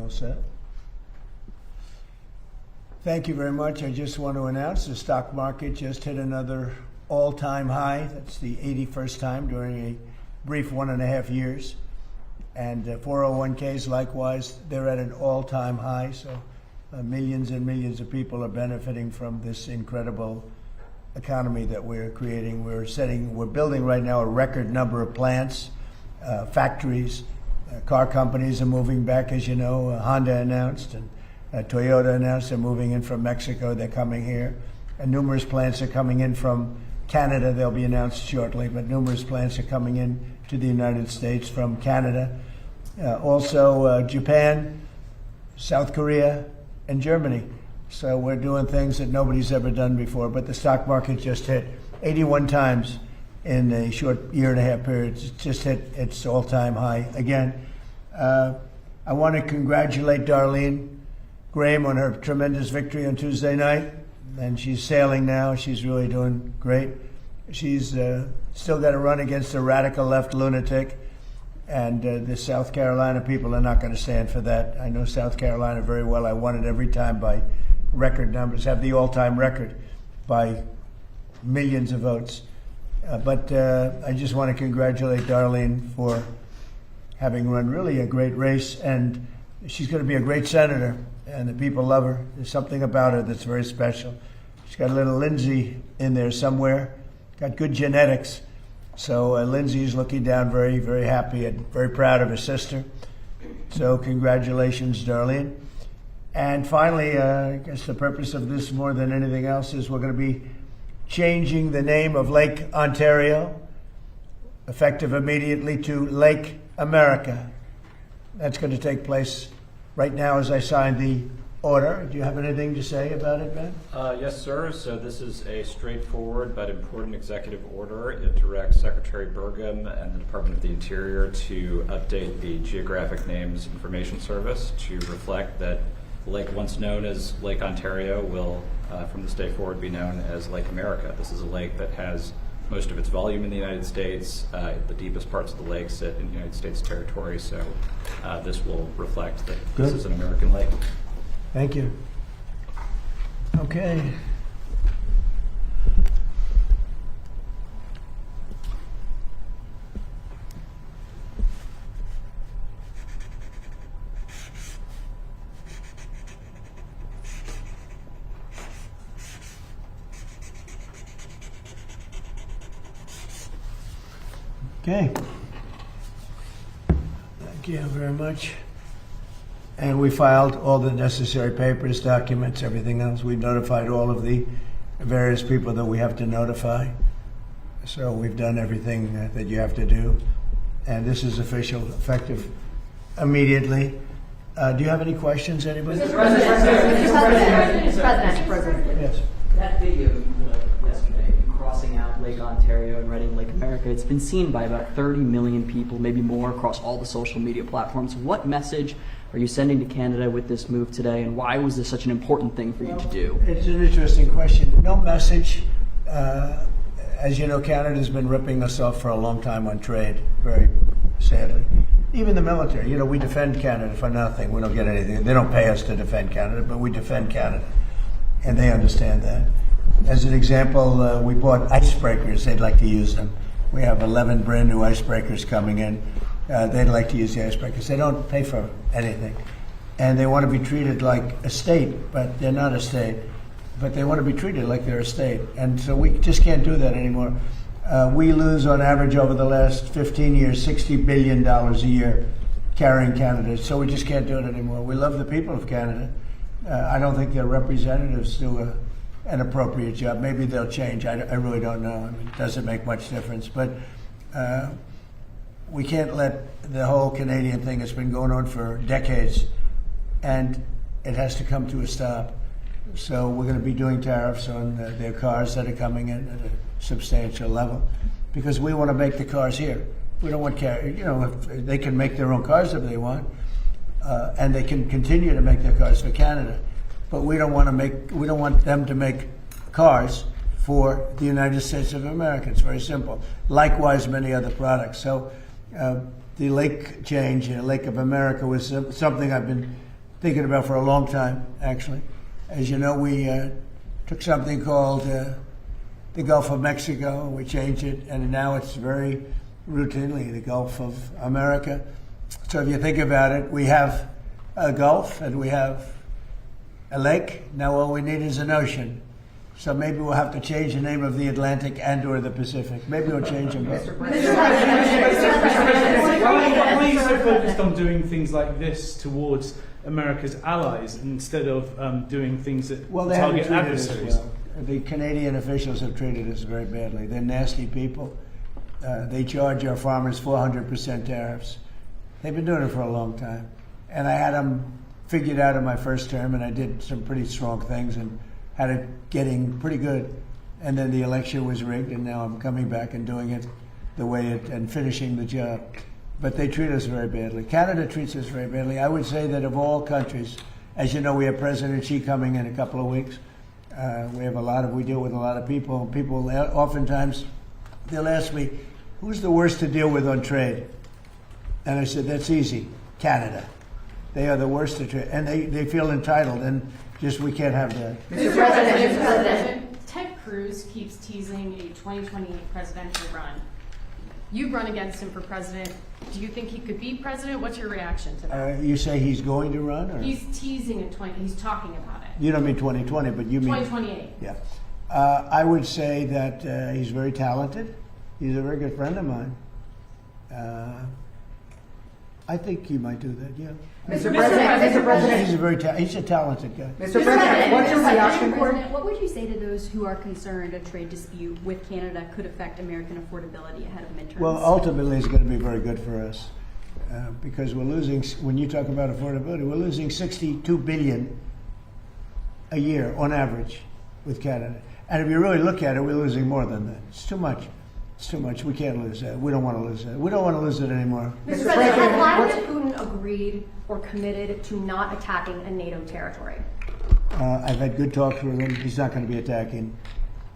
all set? Thank you very much. I just want to announce the stock market just hit another all-time high. That's the 81st time during a brief 1.5 years. And 401ks, likewise, they're at an all-time high. So millions and millions of people are benefiting from this incredible economy that we're creating. We're building right now a record number of plants, factories. Car companies are moving back, as you know. Honda announced, and Toyota announced they're moving in from Mexico. They're coming here. And numerous plants are coming in from Canada. They'll be announced shortly, but numerous plants are coming in to the United States from Canada. Also Japan, South Korea, and Germany. So we're doing things that nobody's ever done before. But the stock market just hit 81 times in a short 1.5 period. It just hit its all-time high again. I want to congratulate Darlene Graham on her tremendous victory on Tuesday night. And she's sailing now. She's really doing great. She's still got to run against a radical left lunatic. And the South Carolina people are not going to stand for that. I know South Carolina very well. I won it every time by record numbers, have the all-time record by millions of votes. But I just want to congratulate Darlene for having run really a great race. And she's going to be a great senator, and the people love her. There's something about her that's very special. She's got a little Lindsay in there somewhere, got good genetics. So Lindsay's looking down very, very happy and very proud of her sister. So congratulations, Darlene. And finally, I guess the purpose of this more than anything else is we're going to be changing the name of Lake Ontario, effective immediately, to Lake America. That's going to take place right now as I sign the order. Do you have anything to say about it, Ben? Yes, sir. So this is a straightforward but important executive order. It directs Secretary Burgum and the Department of the Interior to update the Geographic Names Information Service to reflect that the lake once known as Lake Ontario will, from this day forward, be known as Lake America. This is a lake that has most of its volume in the United States. The deepest parts of the lake sit in the United States territory, so this will reflect that Good. This is an American lake. Thank you. Okay. Okay. Thank you very much. And we filed all the necessary papers, documents, everything else. We notified all of the various people that we have to notify. So we've done everything that you have to do. And this is official, effective immediately. Do you have any questions, anybody? Mr. President. Yes. That video you put up yesterday, crossing out Lake Ontario and writing Lake America, it's been seen by about 30 million people, maybe more, across all the social media platforms. What message are you sending to Canada with this move today, and why was this such an important thing for you to do? It's an interesting question. No message. As you know, Canada's been ripping us off for a long time on trade, very sadly. Even the military, you know, we defend Canada for nothing. We don't get anything. They don't pay us to defend Canada, but we defend Canada, and they understand that. As an example, we bought icebreakers. They'd like to use them. We have 11 brand new icebreakers coming in. They'd like to use the icebreakers. They don't pay for anything. And they want to be treated like a state, but they're not a state. But they want to be treated like they're a state. And so we just can't do that anymore. We lose, on average, over the last 15 years, $60 billion a year carrying Canada. So we just can't do it anymore. We love the people of Canada. I don't think their representatives do an appropriate job. Maybe they'll change. I really don't know. I mean, it doesn't make much difference. But we can't let the whole Canadian thing that's been going on for decades, and it has to come to a stop. So we're going to be doing tariffs on their cars that are coming in at a substantial level, because we want to make the cars here. We don't want if they can make their own cars if they want, and they can continue to make their cars for Canada, but we don't want them to make cars for the United States of America. It's very simple. Likewise, many other products. So the lake change, Lake of America, was something I've been thinking about for a long time, actually. As you know, we took something called the Gulf of Mexico, we changed it, and now it's very routinely the Gulf of America. So if you think about it, we have a Gulf and we have a lake. Now all we need is an ocean. So maybe we'll have to change the name of the Atlantic and or the Pacific. Maybe we'll change them both. Why are you so focused on doing things like this towards America's allies instead of doing things that Well, they target haven't treated us adversaries? well. The Canadian officials have treated us very badly. They're nasty people. They charge our farmers 400% tariffs. They've been doing it for a long time. And I had them figured out in my first term, and I did some pretty strong things and had it getting pretty good. And then the election was rigged, and now I'm coming back and doing it the way it, and finishing the job. But they treat us very badly. Canada treats us very badly. I would say that of all countries, as you know, we have President Xi coming in a couple of weeks. We deal with a lot of people. People oftentimes, they'll ask me, who's the worst to deal with on trade? And I said, that's easy, Canada. They are the worst to trade. And they feel entitled, and just we can't have that. Mr. President, Ted Cruz keeps teasing a 2020 presidential run. You run against him for president. Do you think he could be president? What's your reaction to that? You say he's going to run? Or? He's teasing in 20. He's talking about it. You don't mean 2020, but you mean 2028. Yeah. I would say that he's very talented. He's a very good friend of mine. I think he might do that. Yeah. Mr. President, He's a talented guy. Mr. President, what's your reaction? What would you say to those who are concerned a trade dispute with Canada could affect American affordability ahead of midterms? Well, ultimately, it's going to be very good for us because we're losing. When you talk about affordability, we're losing $62 billion a year on average with Canada. And if you really look at it, we're losing more than that. It's too much. It's too much. We can't lose that. We don't want to lose that. We don't want to lose it anymore. Mr. President, has Vladimir Putin agreed or committed to not attacking a NATO territory? I've had good talks with him. He's not going to be attacking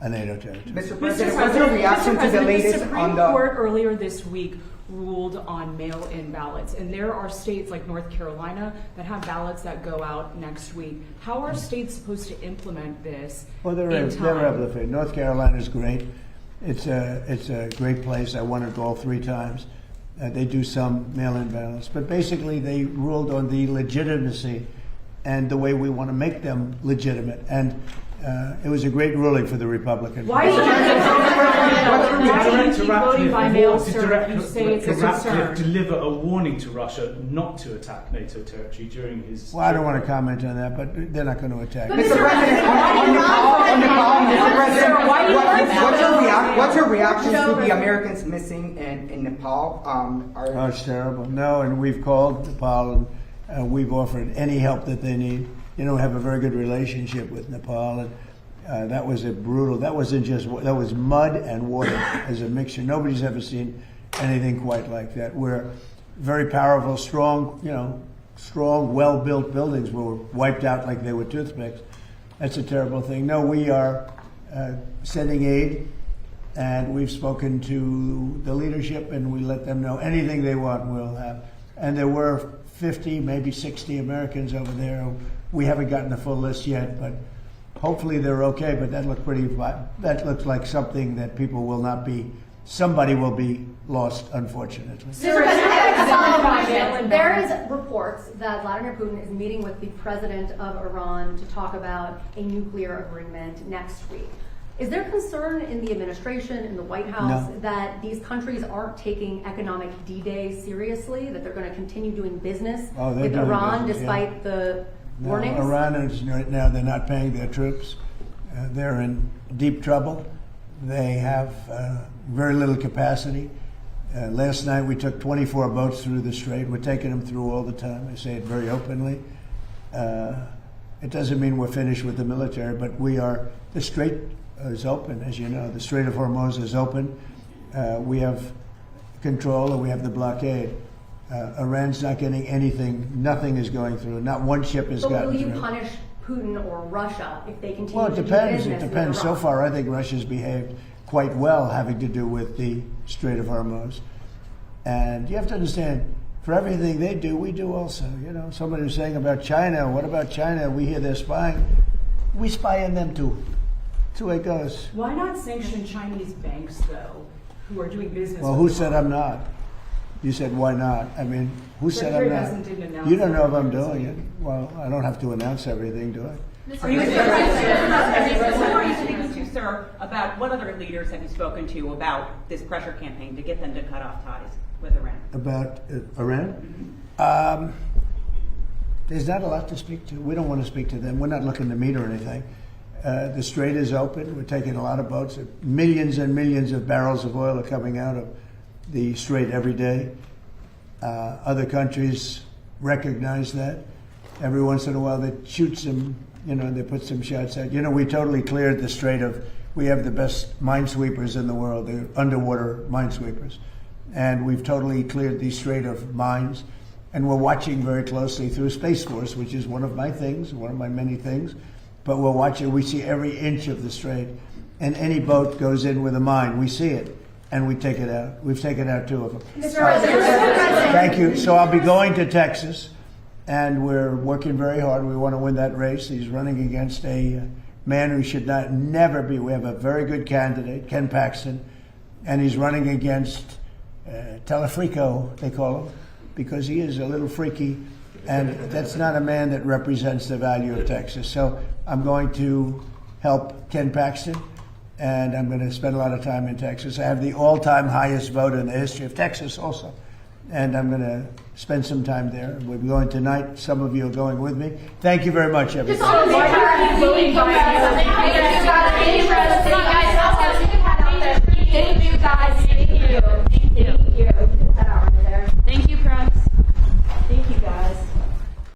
a NATO territory. Mr. President, what's your reaction to the latest on the... Supreme Court earlier this week ruled on mail-in ballots, and there are states like North Carolina that have ballots that go out next week. How are states supposed to implement this Well, they're in time? able to. North Carolina is great. It's a great place. I won it all 3 times. They do some mail-in ballots, but basically they ruled on the legitimacy and the way we want to make them legitimate. And it was a great ruling for the Republican Why Party. do you keep voting by mail, sir? You say it's a concern. Deliver a warning to Russia not to attack NATO territory during his... Well, I don't want to comment on that, but they're not going to attack. Mr. President, what's your reaction to the Americans missing in Nepal? Oh, it's terrible. No, and we've called Nepal and we've offered any help that they need. You know, we have a very good relationship with Nepal, and that was that was mud and water as a mixture. Nobody's ever seen anything quite like that. We're very powerful, strong, well-built buildings were wiped out like they were toothpicks. That's a terrible thing. No, we are sending aid, and we've spoken to the leadership, and we let them know anything they want we'll have. And there were 50, maybe 60 Americans over there. We haven't gotten the full list yet, but hopefully they're okay. But that looks like something that people will not be. Somebody will be lost, unfortunately. Mr. President, there is reports that Vladimir Putin is meeting with the president of Iran to talk about a nuclear agreement next week. Is there concern in the administration, in the White House, that these countries aren't taking economic D-Day seriously, that they're going to continue doing business with Iran despite the warnings? Iran is right now, they're not paying their troops. They're in deep trouble. They have very little capacity. Last night we took 24 boats through the strait. We're taking them through all the time. I say it very openly. It doesn't mean we're finished with the military, but the strait is open, as you know. The Strait of Hormuz is open. We have control, and we have the blockade. Iran's not getting anything. Nothing is going through. Not one ship has gotten through. But will you punish Putin or Russia if they continue Well, to do depends. business It depends. with So Iran? far, I think Russia's behaved quite well having to do with the Strait of Hormuz. And you have to understand, for everything they do, we do also. You know, somebody was saying about China, what about China? We hear they're spying. We spy on them too. That's the way it goes. Why not sanction Chinese banks, though, who are doing business Well, with who the said I'm not? You said, why not? I mean, who said I'm Secretary not? didn't announce You don't know if that. I'm doing it. Well, I don't have to announce everything, do I? Are you who are you speaking to, sir, about what other leaders have you spoken to about this pressure campaign to get them to cut off ties with Iran? About Iran? There's not a lot to speak to. We don't want to speak to them. We're not looking to meet or anything. The Strait is open. We're taking a lot of boats. Millions and millions of barrels of oil are coming out of the Strait every day. Other countries recognize that. Every once in a while they shoot some, you know, they put some shots out. You know, we totally cleared the Strait of, we have the best minesweepers in the world, the underwater minesweepers. And we've totally cleared the Strait of mines. And we're watching very closely through Space Force, which is one of my things, one of my many things. But we're watching, we see every inch of the Strait. And any boat goes in with a mine, we see it, and we take it out. We've taken out 2 of them. Thank you. So I'll be going to Texas, and we're working very hard. We want to win that race. He's running against a man who should never be. We have a very good candidate, Ken Paxton, and he's running against Telefrico, they call him, because he is a little freaky, and that's not a man that represents the value of Texas. So I'm going to help Ken Paxton, and I'm going to spend a lot of time in Texas. I have the all-time highest vote in the history of Texas also, and I'm going to spend some time there. We'll be going tonight. Some of you are going with me. Thank you very much, everybody.